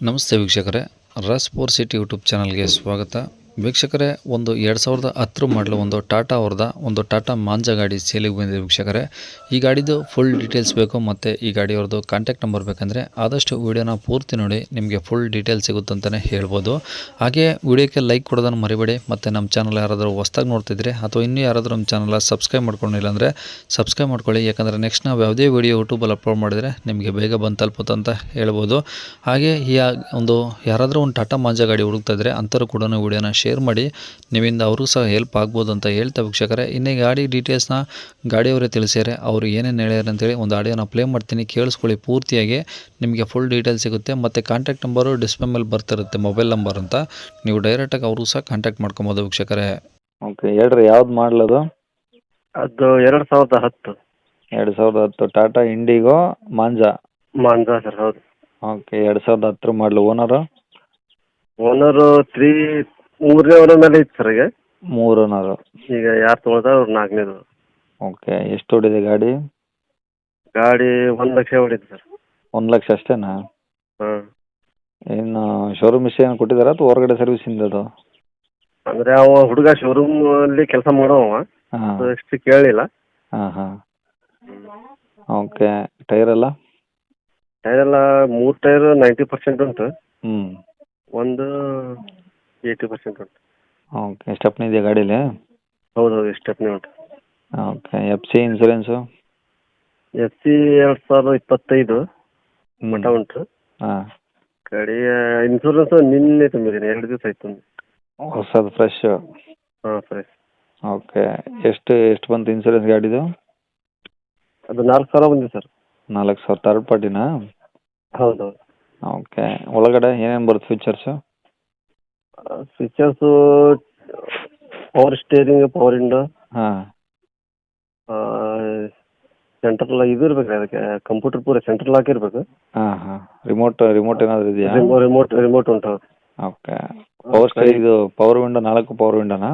ನಮಸ್ತೆ ವೀಕ್ಷಕರೇ, ರಸ್ four city YouTube ಚಾನಲ್ಗೆ ಸ್ವಾಗತ. ವೀಕ್ಷಕರೇ, ಒಂದು 2010 ಮಾಡಲು ಒಂದು ಟಾಟಾ ಅವ್ರದ ಒಂದು ಟಾಟಾ ಮಾಂಜಾ ಗಾಡಿ ಸೇಲಿಗೆ ಬಂದಿದೆ ವೀಕ್ಷಕರೇ. ಈ ಗಾಡಿದು ಫುಲ್ ಡೀಟೇಲ್ಸ್ ಬೇಕು ಮತ್ತು ಈ ಗಾಡಿಯವ್ರದ್ದು ಕಾಂಟ್ಯಾಕ್ಟ್ ನಂಬರ್ ಬೇಕಂದರೆ ಆದಷ್ಟು ವೀಡಿಯೋನ ಪೂರ್ತಿ ನೋಡಿ, ನಿಮಗೆ ಫುಲ್ ಡೀಟೇಲ್ಸ್ ಸಿಗುತ್ತಂತಲೇ ಹೇಳ್ಬೋದು. ಹಾಗೆ ವೀಡಿಯೋಕ್ಕೆ ಲೈಕ್ ಕೊಡೋದನ್ನು ಮರಿಬೇಡಿ. ಮತ್ತು ನಮ್ಮ ಚಾನಲ್ ಯಾರಾದರೂ ಹೊಸ್ದಾಗಿ ನೋಡ್ತಿದ್ರೆ ಅಥವಾ ಇನ್ನೂ ಯಾರಾದರೂ ನಮ್ಮ ಚಾನಲ್ ಸಬ್ಸ್ಕ್ರೈಬ್ ಮಾಡ್ಕೊಂಡಿಲ್ಲ ಅಂದರೆ ಸಬ್ಸ್ಕ್ರೈಬ್ ಮಾಡ್ಕೊಳ್ಳಿ. ಯಾಕಂದರೆ ನೆಕ್ಸ್ಟ್ ನಾವು ಯಾವುದೇ ವೀಡಿಯೋ ಯೂಟ್ಯೂಬಲ್ಲಿ ಅಪ್ಲೋಡ್ ಮಾಡಿದರೆ ನಿಮಗೆ ಬೇಗ ಬಂದು ತಲುಪುತ್ತಂತ ಹೇಳ್ಬೋದು. ಹಾಗೆ ಯಾರಾದರೂ ಒಂದು ಟಾಟಾ ಮಾಂಜಾ ಗಾಡಿ ಹುಡುಕ್ತಾ ಇದ್ದರೆ ಅಂಥವ್ರು ಕೂಡ ವೀಡಿಯೋನ ಶೇರ್ ಮಾಡಿ, ನೀವಿಂದ ಅವ್ರಿಗೂ ಸಹ ಹೆಲ್ಪ್ ಆಗ್ಬೋದು ಅಂತ ಹೇಳ್ತಾ ವೀಕ್ಷಕರೇ, ಇನ್ನೇ ಗಾಡಿ ಡೀಟೇಲ್ಸ್ನ ಗಾಡಿಯವರೇ ತಿಳಿಸ್ಯಾರೆ. ಅವರು ಏನೇನು ಹೇಳ್ಯಾರ ಅಂತೇಳಿ ಒಂದು ಆಡಿಯೋನ ಪ್ಲೇ ಮಾಡ್ತೀನಿ, ಕೇಳಿಸ್ಕೊಳ್ಳಿ ಪೂರ್ತಿಯಾಗಿ. ನಿಮಗೆ ಫುಲ್ ಡೀಟೇಲ್ಸ್ ಸಿಗುತ್ತೆ. ಮತ್ತು ಕಾಂಟ್ಯಾಕ್ಟ್ ನಂಬರು ಡಿಸ್ಪ್ಲೇ ಮೇಲೆ ಬರ್ತಿರುತ್ತೆ, ಮೊಬೈಲ್ ನಂಬರ್ ಅಂತ. ನೀವು ಡೈರೆಕ್ಟಾಗಿ ಅವ್ರಿಗೂ ಸಹ ಕಾಂಟ್ಯಾಕ್ಟ್ ಮಾಡ್ಕೊಬೋದು ವೀಕ್ಷಕರೇ. ಓಕೆ, ಹೇಳ್ರಿ ಯಾವ್ದು ಮಾಡಲದು? ಅದು 2010 2010 ಟಾಟಾ ಇಂಡಿಗೋ ಮಾಂಜಾ. ಮಾಂಜಾ ಸರ್, ಹೌದು. ಓಕೆ, 2010 ಮಾಡಲು. ಓನರು ಓನರು ಮೂರನೇ ಓನರ್ ಮೇಲೆ ಇತ್ತು ಸರ್. ಈಗ 3 ಓನರು. ಈಗ ಯಾರು ತೊಗೊಳ್ದ ಅವ್ರು 4ನೇದು. ಓಕೆ, ಎಷ್ಟು ಹೊಡಿದೆ ಗಾಡಿ? ಗಾಡಿ 1 ಲಕ್ಷ ಹೊಡಿತು ಸರ್. 1 ಲಕ್ಷ ಅಷ್ಟೇನಾ? ಹಾಂ, ಏನು ಶೋರೂಮ್ ಇಷ್ಟ ಏನು ಕೊಟ್ಟಿದ್ದಾರಾ ಅಥವಾ ಹೊರಗಡೆ ಸರ್ವಿಸಿಂದ ಅದು? ಅಂದರೆ ಅವ ಹುಡುಗ ಶೋರೂಮ್ ಅಲ್ಲಿ ಕೆಲಸ ಮಾಡೋವ, ಹಾಂ ಅಷ್ಟು ಕೇಳಿಲ್ಲ. ಹಾಂ ಹಾಂ. ಓಕೆ, ಟೈರ್ ಎಲ್ಲ? ಟೈರ್ ಎಲ್ಲ 3 ಟೈರ್ 90% ಉಂಟು, ಹ್ಞೂ. ಒಂದು 80% ಉಂಟು. ಓಕೆ, ಸ್ಟೆಪ್ನಿ ಇದೆಯಾ ಗಾಡೀಲಿ? ಹೌದು, ಸ್ಟೆಪ್ನಿ ಉಂಟು. Okay, F C insurance? FC 2025 ಮಟ್ಟ ಉಂಟು. ಹಾಂ. ಗಾಡಿ ಇನ್ಶೂರೆನ್ಸ್ ನಿನ್ನೆ ತುಂಬಿದ್ದೀನಿ, 2 ದಿವಸ ಆಯ್ತು ತುಂಬಿ. ಹೊಸದು ಫ್ರೆಶ್? ಹಾಂ, ಫ್ರೆಶ್. ಓಕೆ, ಎಷ್ಟು ಬಂತು ಇನ್ಸೂರೆನ್ಸ್ ಗಾಡಿದು? ಅದು 4,000 ಬಂದಿದೆ ಸರ್. 4,000 ಥರ್ಡ್ ಪಾರ್ಟಿನಾ? ಹೌದು. ಓಕೆ, ಒಳಗಡೆ ಏನೇನು ಬರುತ್ತೆ features? Features power steering, power window, ಹಾಂ. ಸೆಂಟ್ರಲ್ ಇದು ಇರ್ಬೇಕು, ಅದಕ್ಕೆ ಕಂಪ್ಯೂಟರ್ ಪೂರ ಸೆಂಟ್ರಲ್ ಲಾಕ್ ಇರಬೇಕು. ಹಾಂ ಹಾಂ. ರಿಮೋಟ್ ಏನಾದರೂ ಇದೆಯಾ? ರಿಮೋಟ್ ಉಂಟು. ಓಕೆ, ಪವರ್ ಸ್ಟೇರಿಂಗ್ ಇದು ಪವರ್ ವಿಂಡೋ 4 ಪವರ್ ವಿಂಡೋನಾ?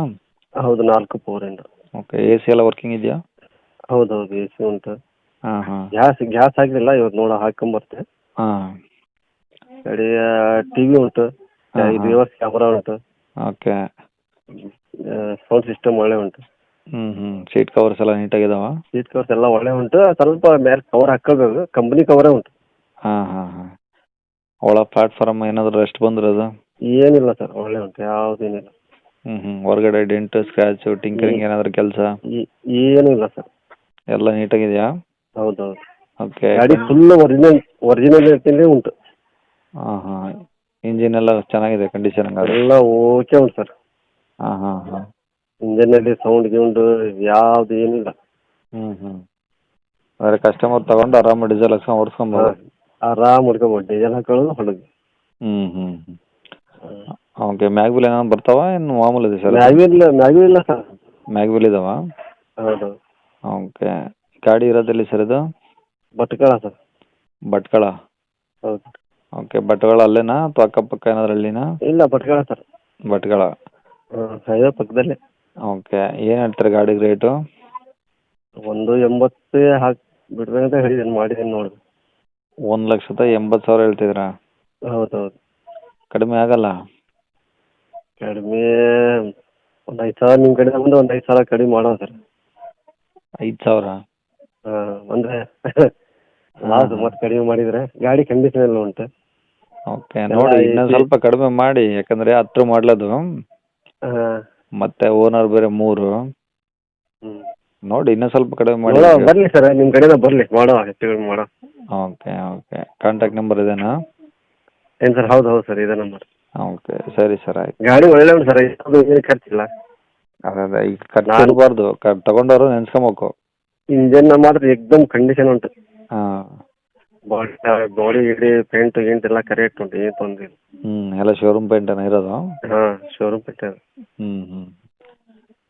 ಹೌದು, 4 power window. Okay, A C ಎಲ್ಲ ವರ್ಕಿಂಗ್ ಇದೆಯಾ? ಹೌದು, AC ಉಂಟು. ಹಾಂ ಹಾಂ. ಗ್ಯಾಸ್ ಆಗಲಿಲ್ಲ, ಇವತ್ತು ಹಾಕೊಂಬರ್ತೆ. ಹಾಂ. ಗಾಡಿ TV ಉಂಟು, ರಿವರ್ಸ್ ಕ್ಯಾಮ್ರಾ ಉಂಟು. ಓಕೆ. ಸೌಂಡ್ ಸಿಸ್ಟಮ್ ಒಳ್ಳೆ ಉಂಟು. ಸೀಟ್ ಕವರ್ಸ್ ಎಲ್ಲ ನೀಟಾಗಿದಾವ? ಸೀಟ್ ಕವರ್ಸ್ ಎಲ್ಲ ಒಳ್ಳೆ ಉಂಟು. ಸ್ವಲ್ಪ ಮೇಲೆ ಕವರ್ ಹಾಕೋಬೇಕು, ಕಂಪ್ನಿ ಕವರೇ ಉಂಟು. ಹಾಂ ಹಾಂ ಹಾಂ. ಒಳ ಪ್ಲಾಟ್ಫಾರ್ಮ್ ಏನಾದರೂ ರೆಸ್ಟ್ ಬಂದಿರೋದು? ಏನಿಲ್ಲ ಸರ್, ಒಳ್ಳೆ ಉಂಟು, ಯಾವುದೇನಿಲ್ಲ. ಹೊರಗಡೆ ಡೆಂಟು ಸ್ಕ್ರ್ಯಾಚು ಟಿಂಕರಿಂಗ್ ಏನಾದರೂ ಕೆಲಸ? ಏನಿಲ್ಲ ಸರ್, ಎಲ್ಲ ನೀಟಾಗಿದೆಯಾ? ಹೌದು. ಓಕೆ. ಗಾಡಿ ಫುಲ್ ಒರಿಜಿನಲ್ ಇರ್ತೀನಿ ಉಂಟು. ಹಾಂ ಹಾಂ. ಇಂಜಿನ್ ಎಲ್ಲ ಚೆನ್ನಾಗಿದೆ ಕಂಡೀಷನ್? ಎಲ್ಲ ಓಕೆ ಉಂಟು ಸರ್. ಹಾಂ ಹಾಂ ಹಾಂ. ಇಂಜನಲ್ಲಿ ಸೌಂಡ್ ಗೀಂಡು ಯಾವ್ದು ಏನಿಲ್ಲ. ಅಂದರೆ ಕಸ್ಟಮರ್ ತಗೊಂಡು ಆರಾಮ ಡೀಸೆಲ್ ಹಾಕ್ಸ್ಕೊಂಡು ಓಡಿಸ್ಕೊಬೋದು? ಆರಾಮ್ ಹೊಡ್ಕೊಬೋದು, ಡೀಸೆಲ್ ಹಾಕೊಳ್ಳೋದು ಹೊಡೋದು. ಓಕೆ, ಮ್ಯಾಗ್ವಿಲ್ ಏನಾದ್ರು ಬರ್ತಾವ ಏನು ಮಾಮೂಲಿ ಇದೆ ಸರ್? ಮ್ಯಾಗ್ವಿಲ್ ಇಲ್ಲ ಸರ್. ಮ್ಯಾಗ್ವಿಲ್ ಇದಾವ? ಹೌದು. ಓಕೆ, ಗಾಡಿ ಇರೋದಿಲ್ಲ ಸರ್ ಇದು? ಭಟ್ಕಳ ಸರ್. ಭಟ್ಕಳ? ಹೌದು. ಓಕೆ, ಭಟ್ಕಳ ಅಲ್ಲೇನಾ ಅಥವಾ ಅಕ್ಕಪಕ್ಕ ಏನಾದ್ರು ಹಳ್ಳಿನಾ? ಇಲ್ಲ, ಭಟ್ಕಳ ಸರ್. ಭಟ್ಕಳ. ಹೈವೇ ಪಕ್ಕದಲ್ಲೇ. ಓಕೆ, ಏನು ಹೇಳ್ತಾರೆ ಗಾಡಿಗೆ ರೇಟು? 180 ಹಾಕಿ ಬಿಡ್ಬೇಕಂತ ಹೇಳಿದ್ದೀನಿ, ಮಾಡಿದ್ದೀನಿ ನೋಡಿ. 1,80,000 ಹೇಳ್ತಿದ್ದೀರಾ? ಹೌದು ಹೌದು. ಕಡಿಮೆ ಆಗಲ್ಲ? ಕಡಿಮೆ ಒಂದು 5,000 ನಿಮ್ಮ ಕಡೆ ಬಂದು ಒಂದು 5,000 ಕಡಿಮೆ ಮಾಡೋಣ ಸರ್. 5,000? ಹಾಂ, ಅಂದರೆ ಲಾಸ್ ಮತ್ತೆ ಕಡಿಮೆ ಮಾಡಿದರೆ. ಗಾಡಿ ಕಂಡೀಷನ್ ಎಲ್ಲ ಉಂಟು. ಓಕೆ, ನೋಡಿ ಇನ್ನೊಂದು ಸ್ವಲ್ಪ ಕಡಿಮೆ ಮಾಡಿ, ಯಾಕಂದರೆ 10 ಮಾಡಲದು. ಹಾಂ. ಮತ್ತೆ ಓನರ್ ಬೇರೆ 3. ನೋಡಿ ಇನ್ನೊಂದು ಸ್ವಲ್ಪ ಕಡಿಮೆ ಮಾಡಿ. ಬರಲಿ ಸರ್, ನಿಮ್ಮ ಕಡೆಯಿಂದ ಬರಲಿ, ಮಾಡೋ ಹೆಚ್ಚು ಕಡಿಮೆ ಮಾಡೋ. Okay okay. ಕಾಂಟ್ಯಾಕ್ಟ್ ನಂಬರ್ ಇದೇನಾ? ಏನು ಸರ್? ಹೌದು ಹೌದು ಸರ್, ಇದೇ ನಂಬರ್. ಓಕೆ, ಸರಿ ಸರ್, ಆಯ್ತು. ಗಾಡಿ ಒಳ್ಳೆ ಉಂಟು ಸರ್, ಏನು ಖರ್ಚಿಲ್ಲ. ಅದೇ ಈಗ ಖರ್ಚು ಇರಬಾರ್ದು, ತಗೊಂಡವರು ನೆನ್ಸ್ಕೊಬೇಕು. ಇಂಜನ್ ಮಾತ್ರ ಎಕ್ದಮ್ ಕಂಡೀಷನ್ ಉಂಟು. ಹಾಂ. ಬಾಡಿ ಗಿಡಿ ಪೇಂಟ್ ಗೀಂಟ್ ಎಲ್ಲ ಕರೆಕ್ಟ್ ಉಂಟು, ಏನು ತೊಂದರೆ ಇಲ್ಲ. ಎಲ್ಲ ಶೋರೂಮ್ ಪೇಂಟೇನಾ ಇರೋದು? ಹಾಂ, ಶೋರೂಮ್ ಪೇಂಟ್.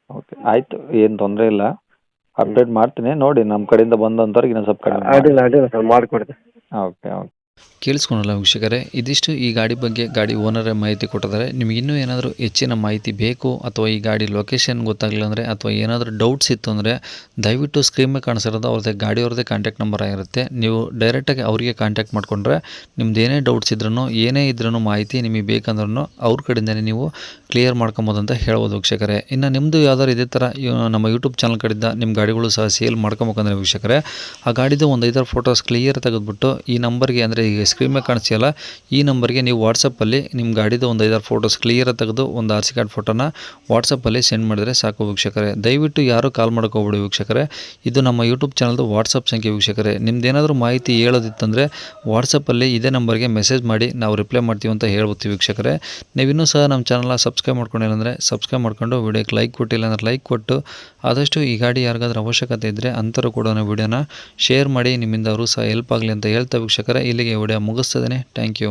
ಓಕೆ, ಆಯಿತು, ಏನು ತೊಂದರೆ ಇಲ್ಲ. ಅಪ್ಡೇಟ್ ಮಾಡ್ತೀನಿ ನೋಡಿ, ನಮ್ಮ ಕಡೆಯಿಂದ ಬಂದಂಥವ್ರಿಗೆ ಇನ್ನೊಂದು ಸ್ವಲ್ಪ ಕಡಿಮೆ. ಅಡ್ಡಿಲ್ಲ ಸರ್, ಮಾಡಿಕೊಡ್ತೀನಿ. Okay okay. ಕೇಳಿಸ್ಕೊಳಲ್ಲ ವೀಕ್ಷಕರೇ, ಇದಿಷ್ಟು ಈ ಗಾಡಿ ಬಗ್ಗೆ ಗಾಡಿ ಓನರೇ ಮಾಹಿತಿ ಕೊಟ್ಟಿದ್ದಾರೆ. ನಿಮಗೆ ಇನ್ನೂ ಏನಾದರೂ ಹೆಚ್ಚಿನ ಮಾಹಿತಿ ಬೇಕು ಅಥವಾ ಈ ಗಾಡಿ ಲೊಕೇಶನ್ ಗೊತ್ತಾಗಲಿಲ್ಲ ಅಂದರೆ ಅಥವಾ ಏನಾದರೂ ಡೌಟ್ಸ್ ಇತ್ತು ಅಂದರೆ ದಯವಿಟ್ಟು ಸ್ಕ್ರೀನ್ ಮೇಲೆ ಕಾಣಿಸಿರೋದು ಅವ್ರದ್ದೇ ಗಾಡಿಯವ್ರದ್ದೇ ಕಾಂಟ್ಯಾಕ್ಟ್ ನಂಬರ್ ಆಗಿರುತ್ತೆ. ನೀವು ಡೈರೆಕ್ಟಾಗಿ ಅವರಿಗೆ ಕಾಂಟ್ಯಾಕ್ಟ್ ಮಾಡಿಕೊಂಡ್ರೆ ನಿಮ್ದು ಏನೇ ಡೌಟ್ಸ್ ಇದ್ರೂ ಏನೇ ಇದ್ರೂ ಮಾಹಿತಿ ನಿಮಗೆ ಬೇಕಂದ್ರೂ ಅವ್ರ ಕಡೆಯಿಂದನೇ ನೀವು ಕ್ಲಿಯರ್ ಮಾಡ್ಕೊಬೋದು ಅಂತ ಹೇಳ್ಬೋದು ವೀಕ್ಷಕರೇ. ಇನ್ನು ನಿಮ್ಮದು ಯಾವ್ದಾದ್ರು ಇದೇ ಥರ ನಮ್ಮ ಯೂಟ್ಯೂಬ್ ಚಾನಲ್ ಕಡೆಯಿಂದ ನಿಮ್ಮ ಗಾಡಿಗಳು ಸಹ ಸೇಲ್ ಮಾಡ್ಕೊಬೇಕಂದ್ರೆ ವೀಕ್ಷಕರೇ, ಆ ಗಾಡಿದು ಒಂದು 5 ಫೋಟೋಸ್ ಕ್ಲಿಯರ್ ತೆಗೆದುಬಿಟ್ಟು ಈ ನಂಬರ್ಗೆ ಅಂದರೆ ಈಗ ಸ್ಕ್ರೀನ್ ಮೇಲೆ ಕಾಣಿಸ್ತಿಲ್ಲ ಈ ನಂಬರ್ಗೆ ನೀವು ವಾಟ್ಸಪ್ಪಲ್ಲಿ ನಿಮ್ಮ ಗಾಡಿದು ಒಂದು 5 ಫೋಟೋಸ್ ಕ್ಲಿಯರ್ ತೆಗೆದು ಒಂದು RC ಕಾರ್ಡ್ ಫೋಟೋನ ವಾಟ್ಸಪ್ಪಲ್ಲಿ ಸೆಂಡ್ ಮಾಡಿದರೆ ಸಾಕು ವೀಕ್ಷಕರೇ. ದಯವಿಟ್ಟು ಯಾರು ಕಾಲ್ ಮಾಡ್ಕೋಬೇಡಿ ವೀಕ್ಷಕರೇ, ಇದು ನಮ್ಮ ಯೂಟ್ಯೂಬ್ ಚಾನಲ್ದು ವಾಟ್ಸಪ್ ಸಂಖ್ಯೆ ವೀಕ್ಷಕರೇ. ನಿಮ್ದೇನಾದರೂ ಮಾಹಿತಿ ಹೇಳೋದಿತ್ತಂದರೆ ವಾಟ್ಸಪ್ಪಲ್ಲಿ ಇದೇ ನಂಬರ್ಗೆ ಮೆಸೇಜ್ ಮಾಡಿ ನಾವು ರಿಪ್ಲೈ ಮಾಡ್ತೀವಿ ಅಂತ ಹೇಳ್ಬೋದು ವೀಕ್ಷಕರೇ. ನೀವಿನ್ನೂ ಸಹ ನಮ್ಮ ಚಾನಲ್ನ ಸಬ್ಸ್ಕ್ರೈಬ್ ಮಾಡ್ಕೊಂಡಿಲ್ಲ ಅಂದರೆ ಸಬ್ಸ್ಕ್ರೈಬ್ ಮಾಡ್ಕೊಂಡು ವಿಡಿಯೋಕ್ಕೆ ಲೈಕ್ ಕೊಟ್ಟಿಲ್ಲ ಅಂದರೆ ಲೈಕ್ ಕೊಟ್ಟು ಆದಷ್ಟು ಈ ಗಾಡಿ ಯಾರಿಗಾದ್ರೂ ಅವಶ್ಯಕತೆ ಇದ್ದರೆ ಅಂಥವ್ರು ಕೂಡ ವಿಡಿಯೋನ ಶೇರ್ ಮಾಡಿ, ನಿಮ್ಮಿಂದ ಅವರು ಸಹ ಹೆಲ್ಪ್ ಆಗಲಿ ಅಂತ ಹೇಳ್ತಾ ವೀಕ್ಷಕರೇ ಇಲ್ಲಿಗೆ ವಿಡಿಯೋ ಮುಗಿಸ್ತದೇನೆ. Thank you.